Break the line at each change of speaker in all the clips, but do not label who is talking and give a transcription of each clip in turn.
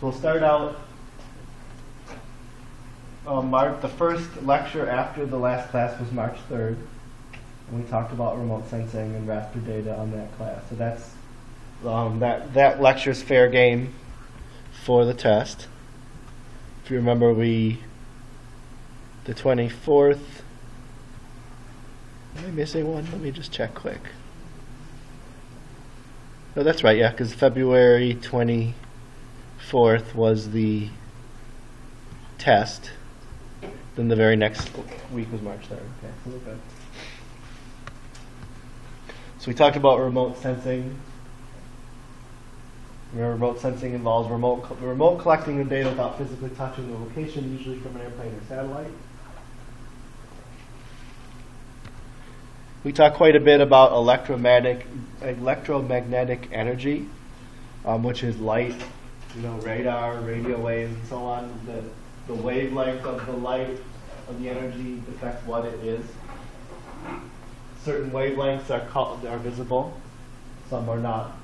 we'll start out the first lecture after the last class was March 3rd. And we talked about remote sensing and raster data on that class. So that's that lecture's fair game for the test. If you remember, the 24th. Am I missing one? Let me just check quick. No, that's right, yeah, because February 24th was the test. Then the very next week was March 3rd. Okay, so we're good. So we talked about remote sensing. Remember, remote sensing involves remote collecting of data without physically touching the location, usually from an airplane or satellite. We talked quite a bit about electromagnetic energy, which is light, radar, radio waves, and so on. The wavelength of the light, of the energy, affects what it is. Certain wavelengths are visible, some are not.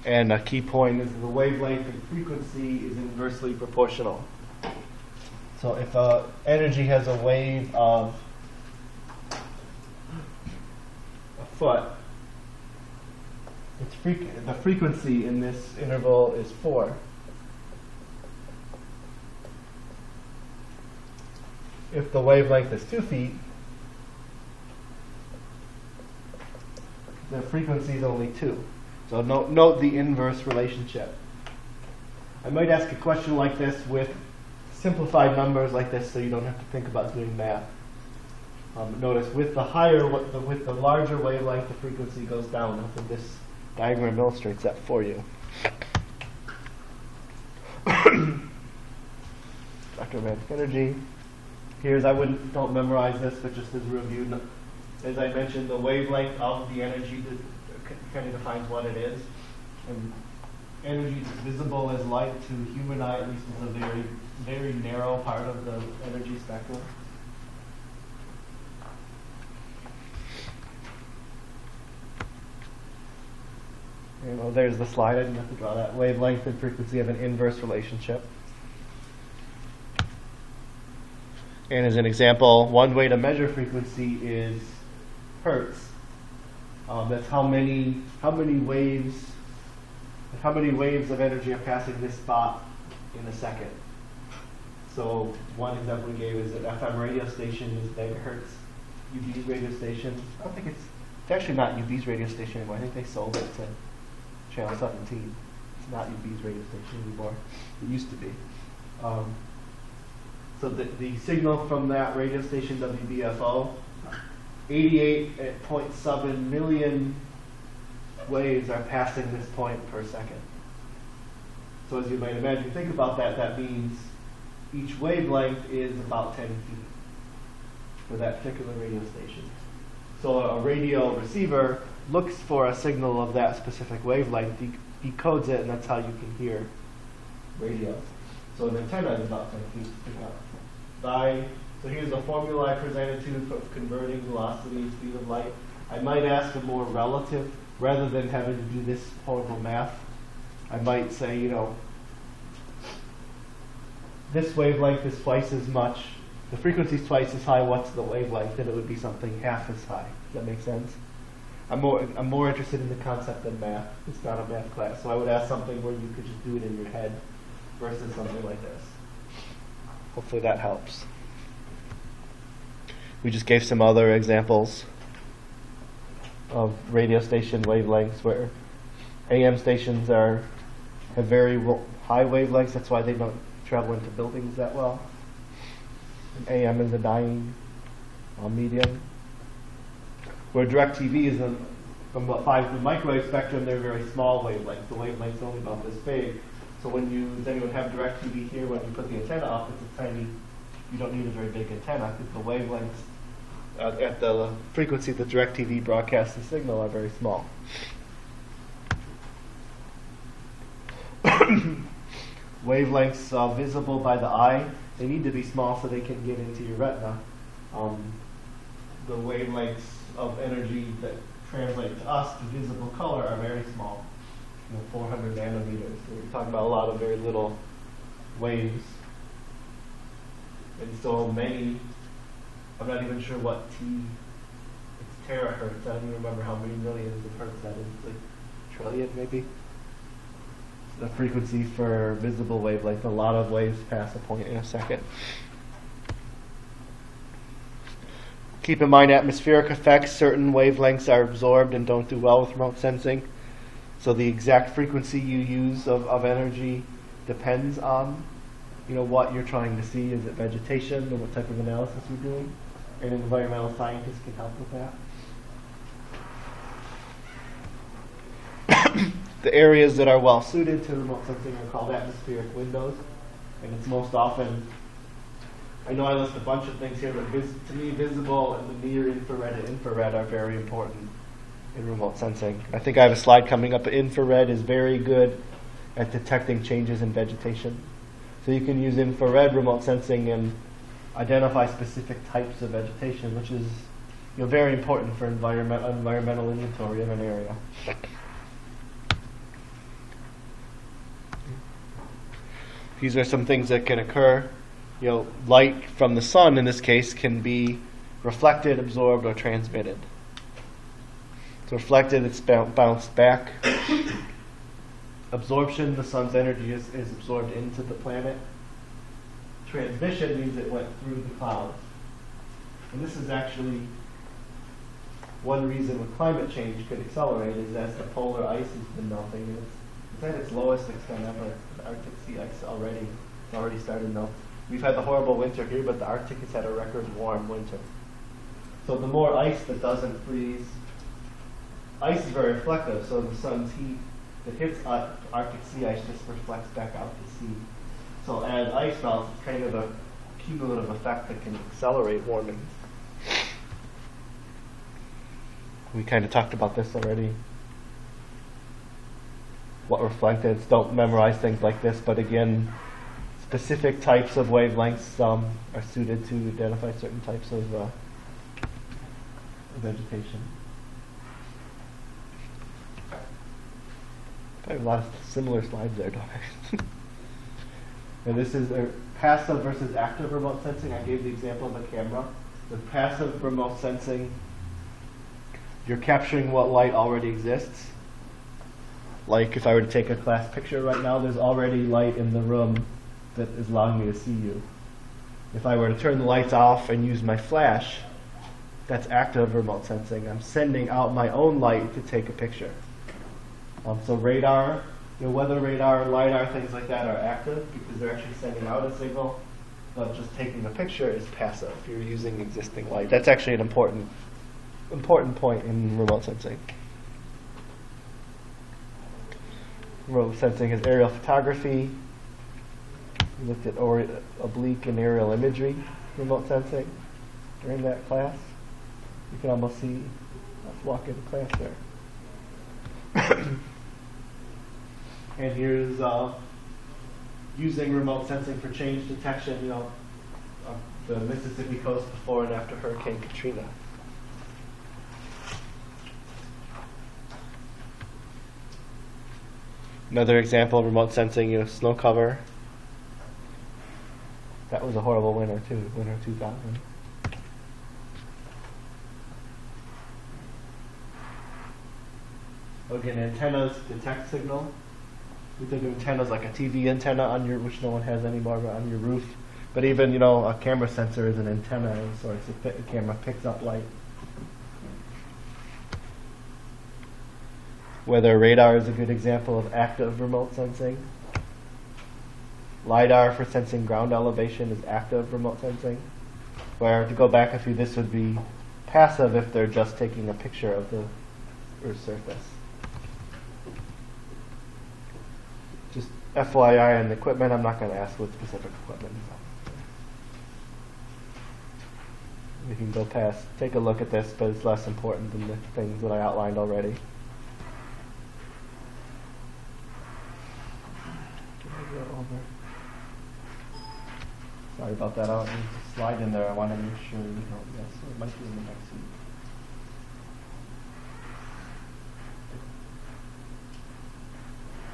And a key point is the wavelength and frequency is inversely proportional. So if energy has a wave of a foot, the frequency in this interval is 4. If the wavelength is 2 feet, the frequency is only 2. So note the inverse relationship. I might ask a question like this with simplified numbers like this, so you don't have to think about doing math. Notice with the larger wavelength, the frequency goes down. I think this diagram illustrates that for you. Electromagnetic energy. Don't memorize this, but just as a review, as I mentioned, the wavelength of the energy kind of defines what it is. And energy that's visible as light to human eye, at least, is a very, very narrow part of the energy spectrum. And there's the slide. I didn't have to draw that. Wavelength and frequency have an inverse relationship. And as an example, one way to measure frequency is hertz. That's how many waves of energy are passing this spot in a second. So one example we gave is an FM radio station is megahertz. UB's radio station, I don't think it's actually not UB's radio station anymore. I think they sold it to Channel 17. It's not UB's radio station anymore. It used to be. So the signal from that radio station, WBFO, 88.7 million waves are passing this point per second. So as you might imagine, think about that. That means each wavelength is about 10 feet for that particular radio station. So a radio receiver looks for a signal of that specific wavelength, decodes it, and that's how you can hear radio. So an antenna is about 10 feet to pick up. So here's a formula I presented to you for converting velocity and speed of light. I might ask a more relative, rather than having to do this horrible math, I might say, this wavelength is twice as much, the frequency is twice as high, what's the wavelength? And it would be something half as high. Does that make sense? I'm more interested in the concept than math. It's not a math class. So I would ask something where you could just do it in your head versus something like this. Hopefully that helps. We just gave some other examples of radio station wavelengths where AM stations have very high wavelengths. That's why they don't travel into buildings that well. And AM is a dying medium. Where DirecTV is from about 5 the microwave spectrum, they're very small wavelengths. The wavelength's only about this big. So does anyone have DirecTV here? When you put the antenna up, it's a tiny, you don't need a very big antenna because the wavelengths at the frequency the DirecTV broadcasts the signal are very small. Wavelengths visible by the eye, they need to be small so they can get into your retina. The wavelengths of energy that translate to us to visible color are very small. 400 nanometers. So we're talking about a lot of very little waves. And so many, I'm not even sure what it's terahertz. I don't even remember how many millions of hertz that is. It's like trillion maybe. The frequency for visible wavelength. A lot of waves pass a point in a second. Keep in mind atmospheric effects. Certain wavelengths are absorbed and don't do well with remote sensing. So the exact frequency you use of energy depends on what you're trying to see. Is it vegetation, or what type of analysis you're doing? And environmental scientists can help with that. The areas that are well suited to remote sensing are called atmospheric windows, and it's most often, I know I list a bunch of things here, but to me visible and the near infrared and infrared are very important in remote sensing. I think I have a slide coming up. Infrared is very good at detecting changes in vegetation. So you can use infrared remote sensing and identify specific types of vegetation, which is very important for environmental inventory of an area. These are some things that can occur. Light from the sun, in this case, can be reflected, absorbed, or transmitted. So reflected, it's bounced back. Absorption, the sun's energy is absorbed into the planet. Transmission means it went through the clouds. And this is actually one reason when climate change could accelerate is as the polar ice has been melting. And it's at its lowest extent ever. The Arctic sea ice it's already started to melt. We've had the horrible winter here, but the Arctic has had a record warm winter. So the more ice that doesn't freeze, ice is very reflective, so the sun's heat that hits Arctic sea ice just reflects back out to sea. So as ice melts, it's kind of a cumulative effect that can accelerate warming. We kind of talked about this already. What reflecteds, don't memorize things like this, but again, specific types of wavelengths are suited to identify certain types of vegetation. I have a lot of similar slides there, don't I? And this is passive versus active remote sensing. I gave the example of a camera. With passive remote sensing, you're capturing what light already exists. Like if I were to take a class picture right now, there's already light in the room that is allowing me to see you. If I were to turn the lights off and use my flash, that's active remote sensing. I'm sending out my own light to take a picture. So radar, weather radar, LiDAR, things like that are active because they're actually sending out a signal, but just taking a picture is passive. You're using existing light. That's actually an important point in remote sensing. Remote sensing is aerial photography. We looked at oblique and aerial imagery, remote sensing, during that class. You can almost see us walk into class there. And here's using remote sensing for change detection, the Mississippi coast before and after Hurricane Katrina. Another example of remote sensing, snow cover. That was a horrible winter too, winter 2000. Again, antennas detect signal. We think of antennas like a TV antenna which no one has anymore, but on your roof. But even, a camera sensor is an antenna of sorts. The camera picks up light. Weather radar is a good example of active remote sensing. LiDAR for sensing ground elevation is active remote sensing. Where, to go back a few, this would be passive if they're just taking a picture of the Earth's surface. Just FYI on the equipment, I'm not going to ask what specific equipment is. We can go past, take a look at this, but it's less important than the things that I outlined already. Sorry about that. I'll need to slide in there. I want to make sure. Yes, it might be in the next week.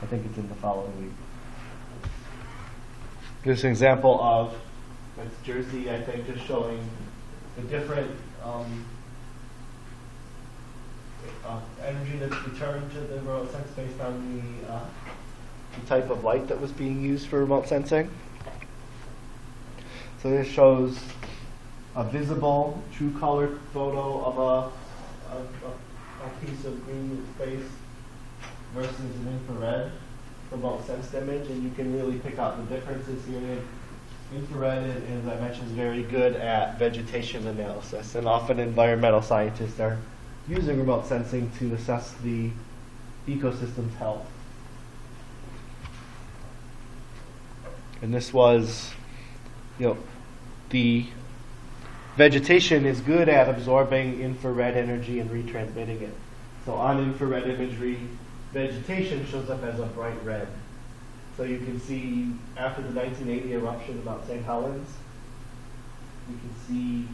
I think it's in the following week. Here's an example of, that's Jersey, I think, just showing the different energy that's returned to the remote sense based on the type of light that was being used for remote sensing. So this shows a visible, true color photo of a piece of green space versus an infrared remote sensed image, and you can really pick out the differences here. Infrared, as I mentioned, is very good at vegetation analysis, and often environmental scientists are using remote sensing to assess the ecosystem's health. And this was, the vegetation is good at absorbing infrared energy and retransmitting it. So on infrared imagery, vegetation shows up as a bright red. So you can see after the 1980 eruption of Mount St. Helens, you can see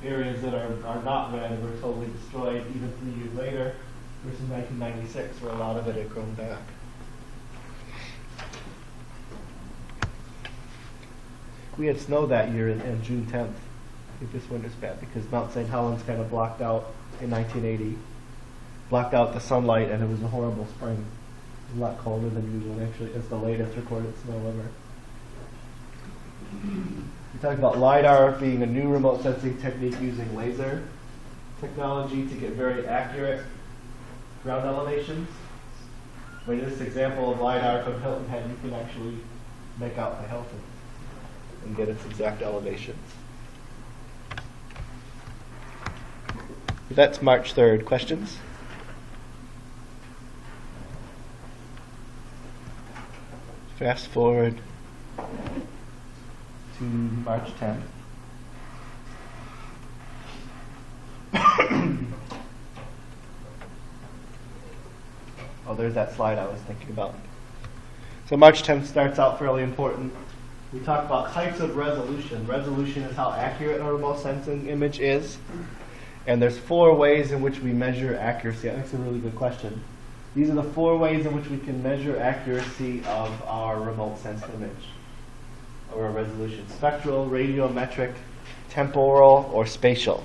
areas that are not red were totally destroyed even 3 years later versus 1996 where a lot of it had grown back. We had snow that year in June 10th. I think this winter's bad because Mount St. Helens kind of blocked out in 1980. Blocked out the sunlight, and it was a horrible spring. It was a lot colder than usual. Actually, it's the latest recorded snow ever. We talked about LiDAR being a new remote sensing technique using laser technology to get very accurate ground elevations. In this example of LiDAR from Hilton Head, you can actually make out the Hilton and get its exact elevations. That's March 3rd. Questions? Fast forward to March 10th. Oh, there's that slide I was thinking about. So March 10th starts out fairly important. We talk about types of resolution. Resolution is how accurate a remote sensing image is. And there's 4 ways in which we measure accuracy. That's a really good question. These are the 4 ways in which we can measure accuracy of our remote sensed image or a resolution: spectral, radiometric, temporal, or spatial.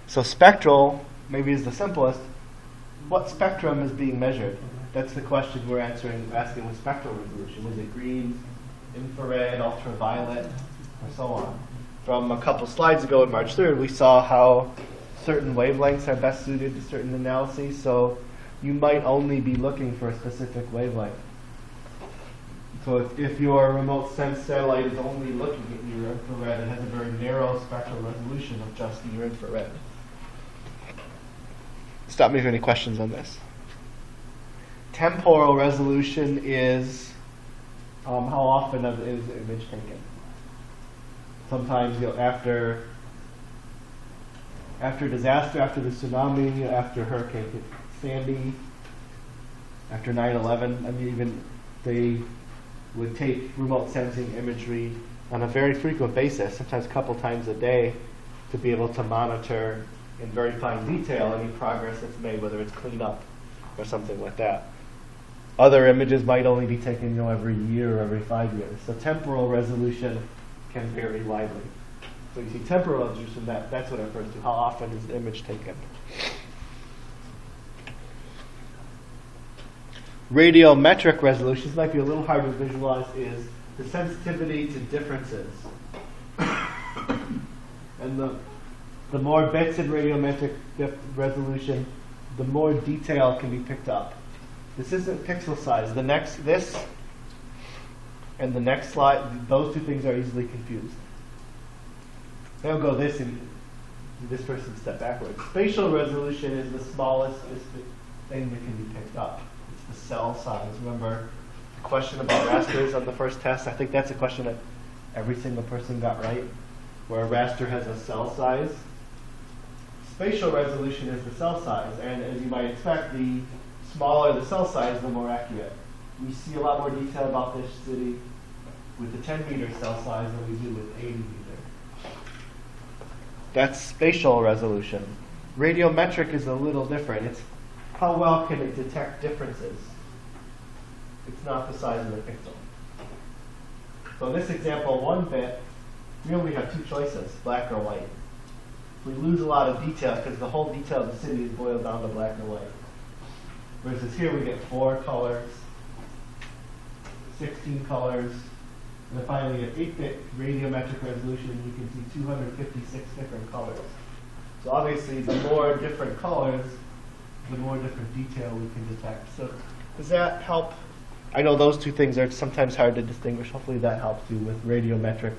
So spectral maybe is the simplest. What spectrum is being measured? That's the question we're asking with spectral resolution. Is it green, infrared, ultraviolet, or so on? From a couple slides ago on March 3rd, we saw how certain wavelengths are best suited to certain analyses, so you might only be looking for a specific wavelength. So if your remote sense satellite is only looking at your infrared, it has a very narrow spectral resolution of just your infrared. Stop me if you have any questions on this. Temporal resolution is how often is the image taken. Sometimes after disaster, after the tsunami, after Hurricane Sandy, after 9/11, I mean, even they would take remote sensing imagery on a very frequent basis, sometimes a couple times a day, to be able to monitor in very fine detail any progress that's made, whether it's cleanup or something like that. Other images might only be taken every year or every 5 years. So temporal resolution can vary widely. So you see temporal resolution, that's what it refers to. How often is the image taken? Radiometric resolution, this might be a little hard to visualize, is the sensitivity to differences. And the more bits in radiometric resolution, the more detail can be picked up. This isn't pixel size. This and the next slide, those two things are easily confused. They'll go this and this person step backwards. Spatial resolution is the smallest thing that can be picked up. It's the cell size. Remember the question about rasters on the first test? I think that's a question that every single person got right, where a raster has a cell size. Spatial resolution is the cell size, and as you might expect, the smaller the cell size, the more accurate. We see a lot more detail about this city with the 10-meter cell size than we do with 80-meter. That's spatial resolution. Radiometric is a little different. how well can it detect differences? It's not the size of the pixel. So in this example, 1 bit, we only have 2 choices, black or white. We lose a lot of detail because the whole detail of the city is boiled down to black or white. Versus here we get 4 colors, 16 colors, and then finally at 8-bit radiometric resolution, you can see 256 different colors. So obviously, the more different colors, the more different detail we can detect. So does that help? I know those two things are sometimes hard to distinguish. Hopefully that helps you with radiometric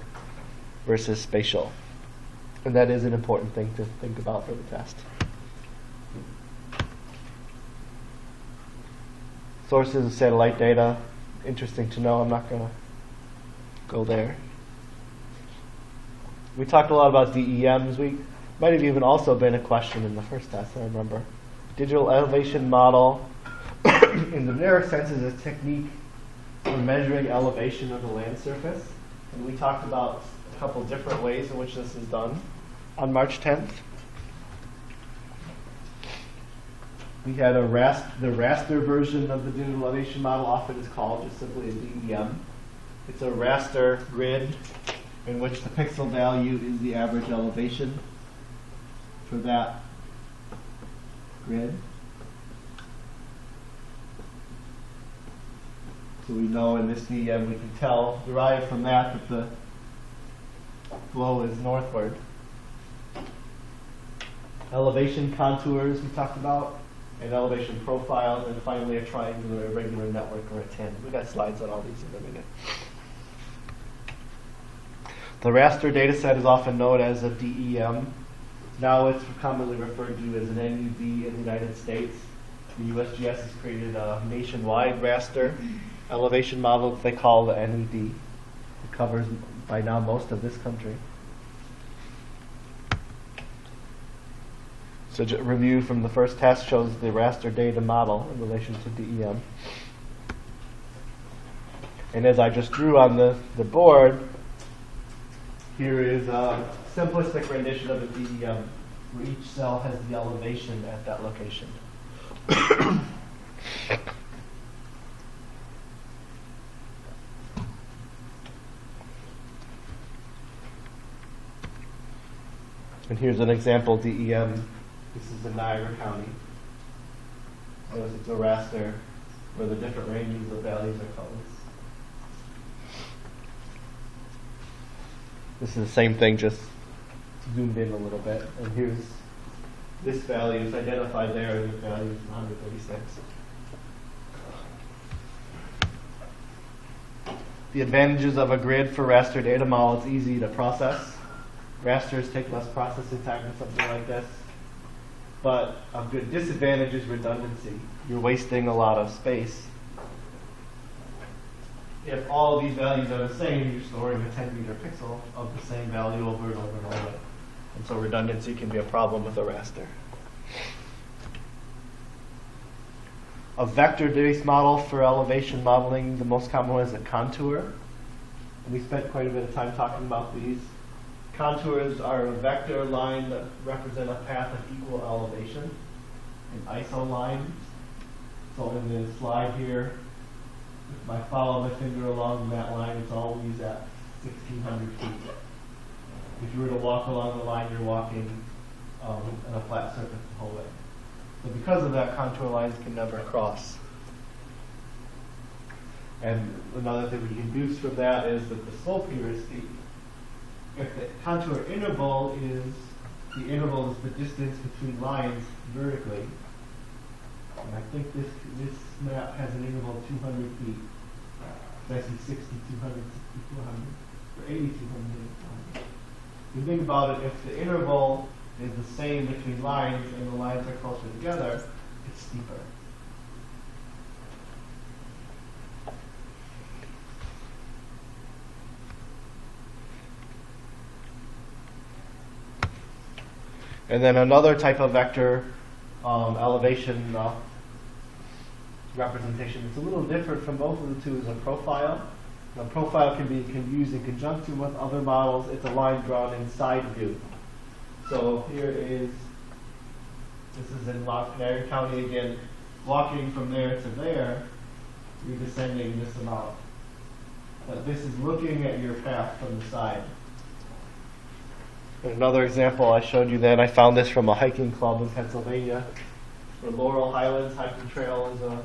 versus spatial. And that is an important thing to think about for the test. Sources of satellite data, interesting to know. I'm not going to go there. We talked a lot about DEMs. We might have even also been a question in the first test, I remember. Digital elevation model, in the narrow sense, is a technique for measuring elevation of the land surface. And we talked about a couple different ways in which this is done on March 10th. We had the raster version of the digital elevation model, often is called just simply a DEM. It's a raster grid in which the pixel value is the average elevation for that grid. So we know in this DEM we can derive from that the flow is northward. Elevation contours we talked about, and elevation profiles, and finally a triangular irregular network or a tin. We got slides on all these in a minute. The raster data set is often known as a DEM. Now it's commonly referred to as an NUD in the United States. The USGS has created a nationwide raster elevation model that they call the NUD. It covers by now most of this country. So a review from the first test shows the raster data model in relation to DEM. And as I just drew on the board, here is a simplistic rendition of a DEM where each cell has the elevation at that location. And here's an example DEM. This is in Niagara County. Notice it's a raster where the different ranges of values are colors. This is the same thing, just zoomed in a little bit. And here's this value is identified there, and the value is 136. The advantages of a grid for raster data model: it's easy to process. Rasters take less processing time than something like this. But a good disadvantage is redundancy. You're wasting a lot of space. If all of these values are the same, you're storing a 10-meter pixel of the same value over and over and over. And so redundancy can be a problem with a raster. A vector-based model for elevation modeling, the most common one is a contour. And we spent quite a bit of time talking about these. Contours are a vector line that represent a path of equal elevation, an iso line. So in the slide here, if I follow my finger along that line, it's always at 1,600 feet. If you were to walk along the line, you're walking on a flat surface the whole way. So because of that, contour lines can never cross. And another thing we can deduce from that is that the slope here is steep. If the contour interval is the distance between lines vertically, and I think this map has an interval of 200 feet. So I see 60, 200, 60, 200, or 80, 200, 200. If you think about it, if the interval is the same between lines and the lines are closer together, it's steeper. And then another type of vector elevation representation that's a little different from both of the two is a profile. A profile can be used in conjunction with other models. It's a line drawn in side view. So here is, this is in Niagara County again. walking from there to there, you're descending this amount. But this is looking at your path from the side. Another example I showed you then, I found this from a hiking club in Pennsylvania. The Laurel Highlands Hiking Trail is a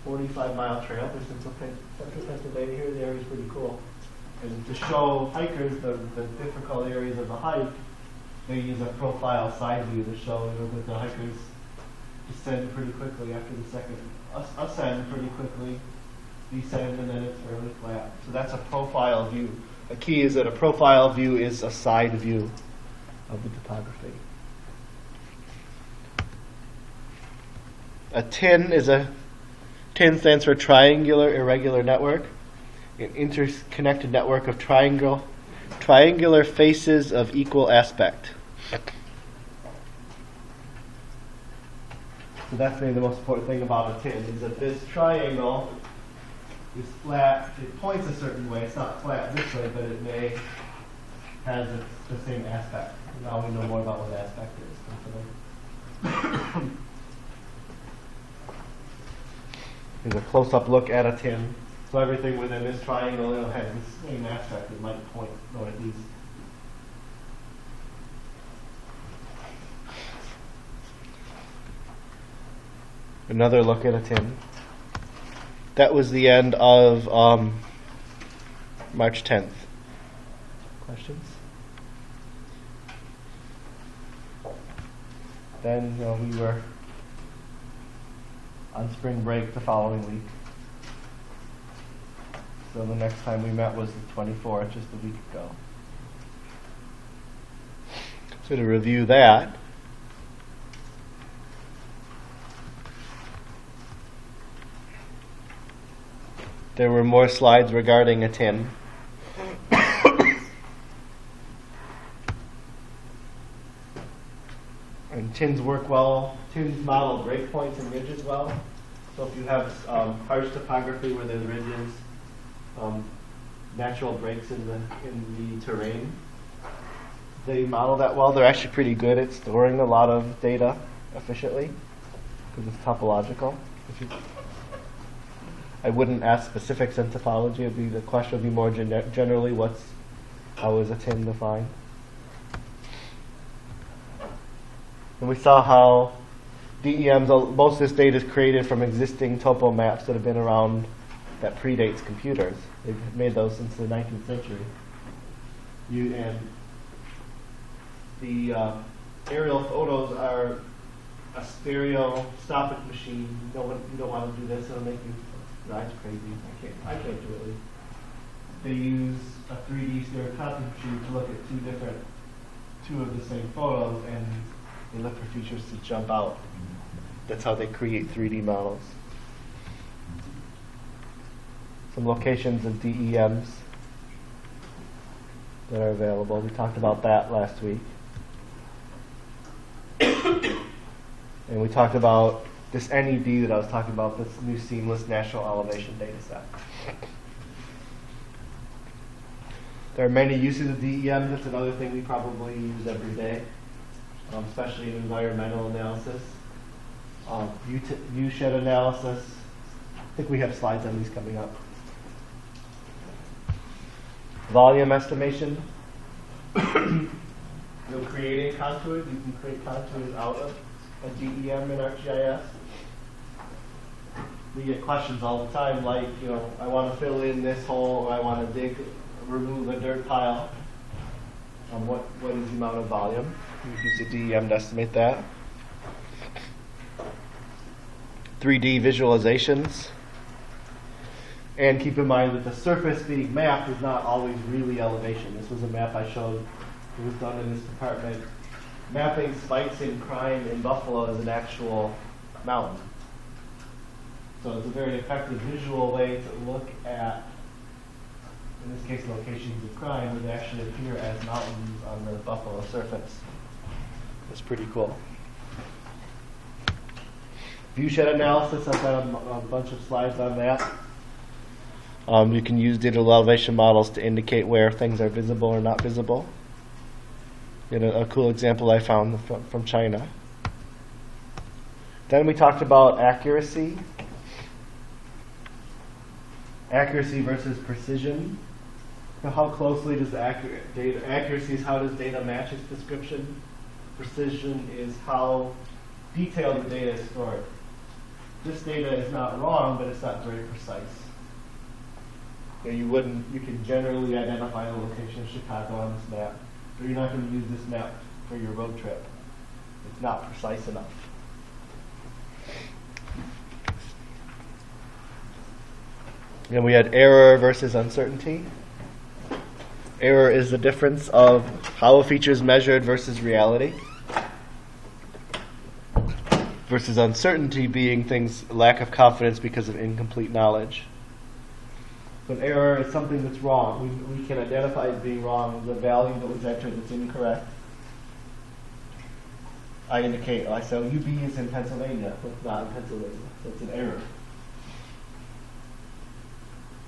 45-mile trail. There's in central Pennsylvania here. The area is pretty cool. And to show hikers the difficult areas of the hike, they use a profile side view to show that the hikers descend pretty quickly after the second ascend pretty quickly, descend, and then it's fairly flat. So that's a profile view. The key is that a profile view is a side view of the topography. A TIN stands for triangular irregular network, an interconnected network of triangular faces of equal aspect. So that's maybe the most important thing about a TIN, is that this triangle is flat. It points a certain way. It's not flat this way, but it may have the same aspect. Now we know more about what aspect is. Here's a close-up look at a TIN. So everything within this triangle has the same aspect. It might point northeast. Another look at a TIN. That was the end of March 10th. Questions? Then we were on spring break the following week. So the next time we met was the 24th, just a week ago. So to review that, there were more slides regarding a TIN. And TINs work well. TINs model breakpoints and ridges well. So if you have harsh topography where there's ridges, natural breaks in the terrain, they model that well. They're actually pretty good at storing a lot of data efficiently because it's topological. I wouldn't ask specifics in topology. The question would be more generally, how is a TIN defined? And we saw how DEMs, most of this data is created from existing topo maps that have been around, that predates computers. They've made those since the 19th century. And the aerial photos are a stereoscopic machine. You don't want to do this. It'll make you drive crazy. I can't do it. They use a 3D stereoscopic machine to look at two of the same photos, and they look for features to jump out. That's how they create 3D models. Some locations of DEMs that are available. We talked about that last week. And we talked about this NED that I was talking about, this new seamless national elevation data set. There are many uses of DEM. That's another thing we probably use every day, especially in environmental analysis. Viewshed analysis. I think we have slides on these coming up. Volume estimation. You're creating contours. You can create contours out of a DEM in ArcGIS. We get questions all the time like, I want to fill in this hole, or I want to remove a dirt pile. What is the amount of volume? You use a DEM to estimate that. 3D visualizations. And keep in mind that the surface being mapped is not always really elevation. This was a map I showed. It was done in this department. Mapping spikes in crime in Buffalo as an actual mountain. So it's a very effective visual way to look at, in this case, locations of crime that actually appear as mountains on the Buffalo surface. It's pretty cool. Viewshed analysis, I've got a bunch of slides on that. You can use digital elevation models to indicate where things are visible or not visible. A cool example I found from China. Then we talked about accuracy. Accuracy versus precision. So how closely does accuracy is how does data match its description. Precision is how detailed the data is stored. This data is not wrong, but it's not very precise. You can generally identify the location of Chicago on this map, but you're not going to use this map for your road trip. It's not precise enough. Then we had error versus uncertainty. Error is the difference of how a feature is measured versus reality. Versus uncertainty being lack of confidence because of incomplete knowledge. So an error is something that's wrong. We can identify it being wrong, the value that was entered that's incorrect. I say UB is in Pennsylvania, but it's not in Pennsylvania, so it's an error.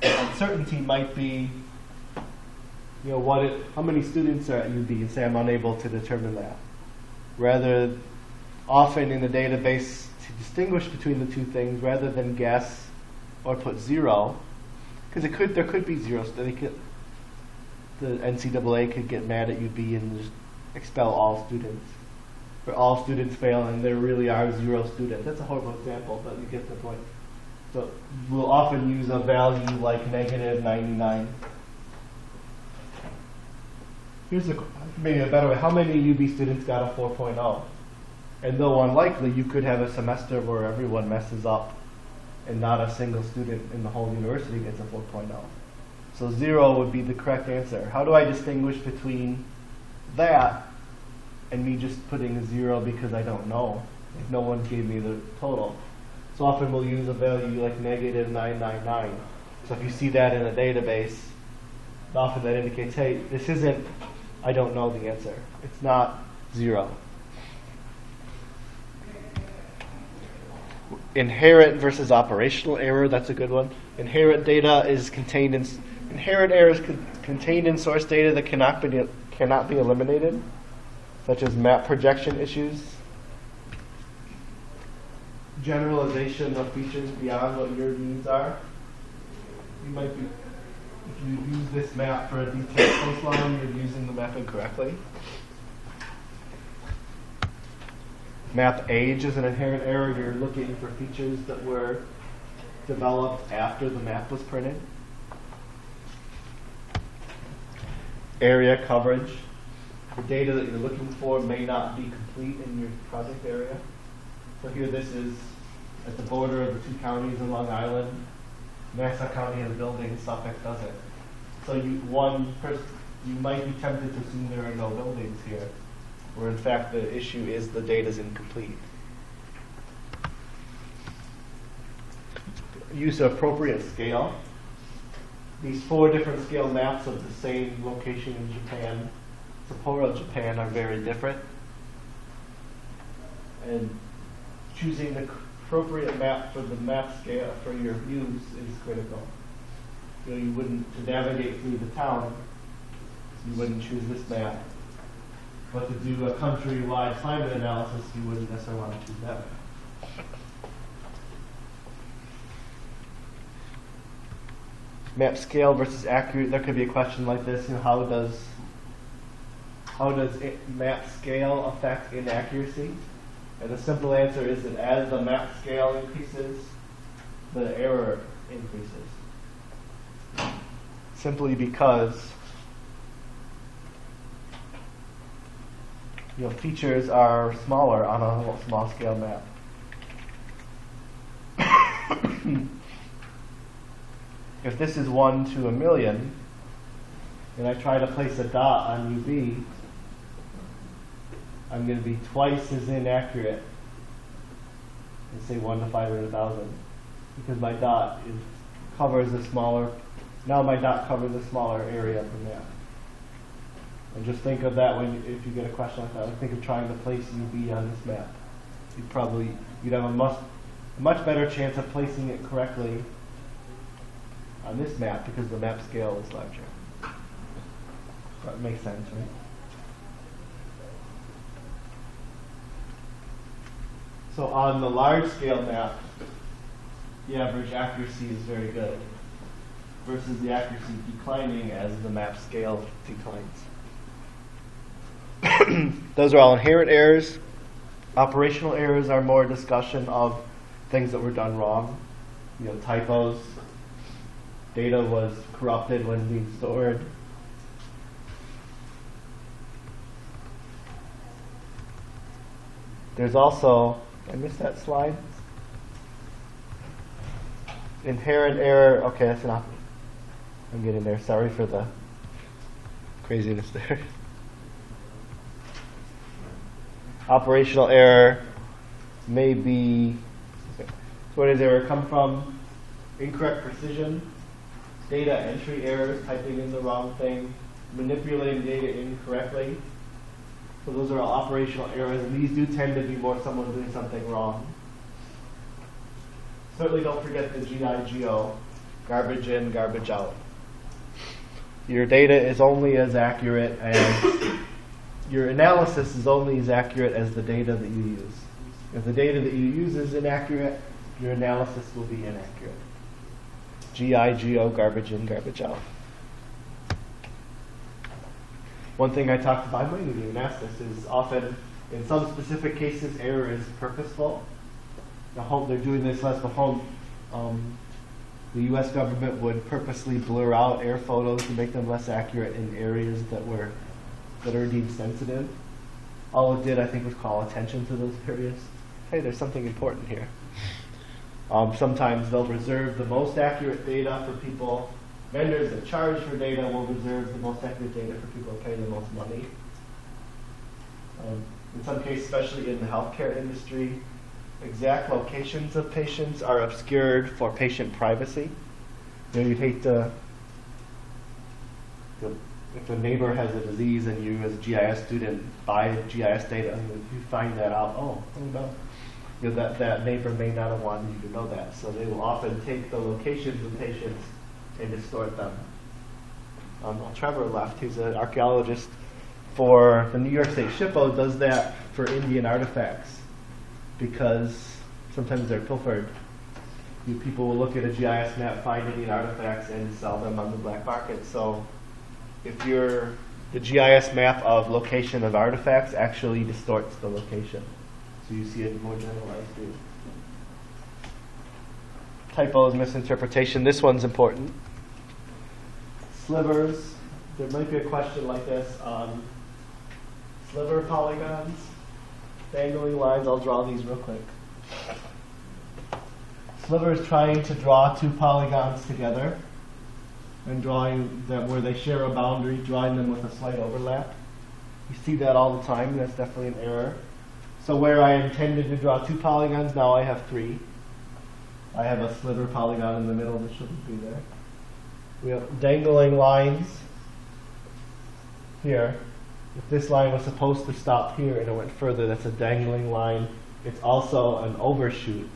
Uncertainty might be, how many students are at UB, and say I'm unable to determine that. Rather, often in the database, to distinguish between the two things, rather than guess or put 0, because there could be zeros. The NCAA could get mad at UB and just expel all students. Or all students fail and there really are 0 students. That's a horrible example, but you get the point. So we'll often use a value like -99. Here's maybe a better way. How many UB students got a 4.0? And though unlikely, you could have a semester where everyone messes up and not a single student in the whole university gets a 4.0. So 0 would be the correct answer. How do I distinguish between that and me just putting a 0 because I don't know, if no one gave me the total? So often we'll use a value like -999. So if you see that in a database, often that indicates, hey, this isn't, I don't know the answer. It's not 0. Inherent versus operational error, that's a good one. Inherent error is contained in source data that cannot be eliminated, such as map projection issues. Generalization of features beyond what your needs are. You might be, if you use this map for a detailed coastline, you're using the map incorrectly. Map age is an inherent error. You're looking for features that were developed after the map was printed. Area coverage. The data that you're looking for may not be complete in your project area. So here this is at the border of the 2 counties in Long Island. Nassau County has buildings, Suffolk doesn't. So you might be tempted to assume there are no buildings here, where in fact the issue is the data is incomplete. Use of appropriate scale. These 4 different scale maps of the same location in Japan, Sapporo, Japan, are very different. And choosing the appropriate map for the map scale for your use is critical. You wouldn't, to navigate through the town, you wouldn't choose this map. But to do a countrywide climate analysis, you wouldn't necessarily want to choose that map. Map scale versus accurate. There could be a question like this: how does map scale affect inaccuracy? And the simple answer is that as the map scale increases, the error increases. Simply because features are smaller on a small scale map. If this is 1 to 1,000,000, and I try to place a dot on UB, I'm going to be twice as inaccurate as say 1 to 500,000, because my dot covers a smaller. Now my dot covers a smaller area of the map. And just think of that if you get a question like that. Like think of trying to place UB on this map. You'd have a much better chance of placing it correctly on this map because the map scale is larger. That makes sense, right? So on the large scale map, the average accuracy is very good versus the accuracy declining as the map scale declines. Those are all inherent errors. Operational errors are more discussion of things that were done wrong. You know, typos, data was corrupted when being stored. There's also, I missed that slide. Inherent error, okay, that's enough. I'm getting there, sorry for the craziness there. Operational error may be, so where does error come from? Incorrect precision, data entry errors, typing in the wrong thing, manipulating data incorrectly. So those are all operational errors, and these do tend to be more someone doing something wrong. Certainly don't forget the GEO, garbage in, garbage out. Your data is only as accurate as, your analysis is only as accurate as the data that you use. If the data that you use is inaccurate, your analysis will be inaccurate. GEO, garbage in, garbage out. One thing I talked about, I might have even asked this, is often, in some specific cases, error is purposeful. They're doing this less home. The U.S. government would purposely blur out air photos to make them less accurate in areas that are deemed sensitive. All it did, I think, was call attention to those areas. Hey, there's something important here. Sometimes they'll reserve the most accurate data for people. Vendors that charge for data will reserve the most accurate data for people that pay the most money. In some cases, especially in the healthcare industry, exact locations of patients are obscured for patient privacy. You know, you'd hate to, if a neighbor has a disease and you as a GIS student buy GIS data and you find that out, oh no. You know, that neighbor may not have wanted you to know that. So they will often take the locations of patients and distort them. Trevor left. He's an archaeologist for the New York State SHPO, does that for Indian artifacts because sometimes they're pilfered. People will look at a GIS map, find Indian artifacts, and sell them on the black market. So if the GIS map of location of artifacts actually distorts the location. So you see a more generalized view. Typos, misinterpretation. This one's important. Slivers. There might be a question like this on sliver polygons, dangling lines. I'll draw these real quick. Sliver is trying to draw two polygons together and drawing them where they share a boundary, drawing them with a slight overlap. You see that all the time. That's definitely an error. So where I intended to draw two polygons, now I have three. I have a sliver polygon in the middle that shouldn't be there. We have dangling lines here. If this line was supposed to stop here and it went further, that's a dangling line. It's also an overshoot.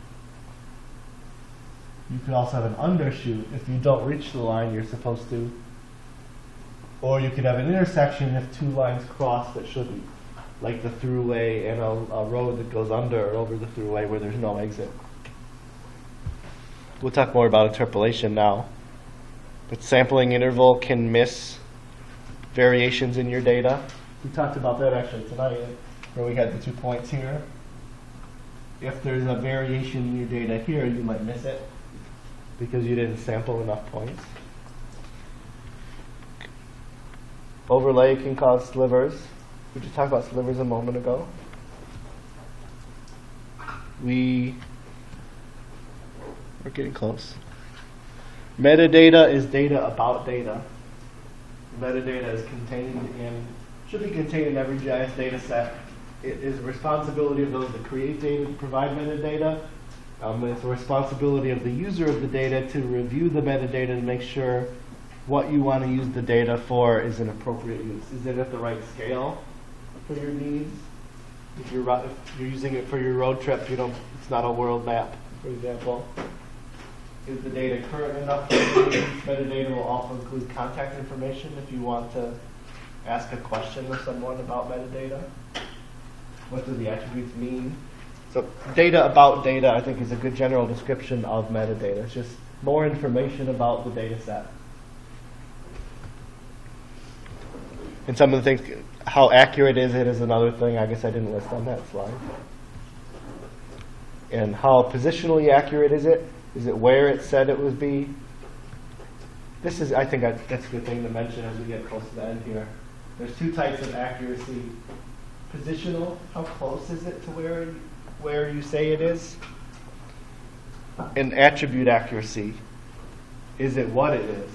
You could also have an undershoot. If you don't reach the line you're supposed to. Or you could have an intersection if two lines cross that shouldn't. Like the throughway and a road that goes under or over the throughway where there's no exit. We'll talk more about interpolation now. But sampling interval can miss variations in your data. We talked about that actually tonight, where we had the 2 points here. If there's a variation in your data here, you might miss it because you didn't sample enough points. Overlay can cause slivers. We just talked about slivers a moment ago. We're getting close. Metadata is data about data. Metadata is should be contained in every GIS data set. It is the responsibility of those that create data to provide metadata. It's the responsibility of the user of the data to review the metadata and make sure what you want to use the data for is an appropriate use. Is it at the right scale for your needs? If you're using it for your road trip, it's not a world map, for example. Is the data current enough for your needs? Metadata will also include contact information if you want to ask a question of someone about metadata. What do the attributes mean? So data about data, I think, is a good general description of metadata. It's just more information about the data set. And some of the things, how accurate is it is another thing I guess I didn't list on that slide. And how positionally accurate is it? Is it where it said it would be? This is, I think that's a good thing to mention as we get close to the end here. There's two types of accuracy. Positional, how close is it to where you say it is? And attribute accuracy, is it what it is?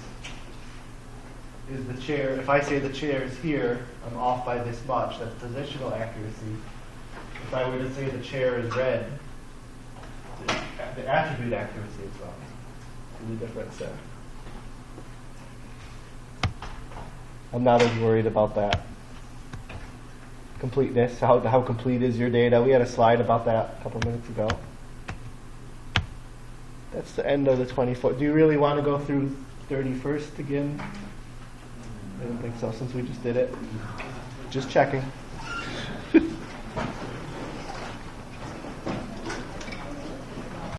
Is the chair, if I say the chair is here, I'm off by this much, that's positional accuracy. If I were to say the chair is red, the attribute accuracy is wrong. See the difference there. I'm not as worried about that. Completeness, how complete is your data? We had a slide about that a couple minutes ago. That's the end of the 24. Do you really want to go through 31st again? I don't think so, since we just did it. Just checking.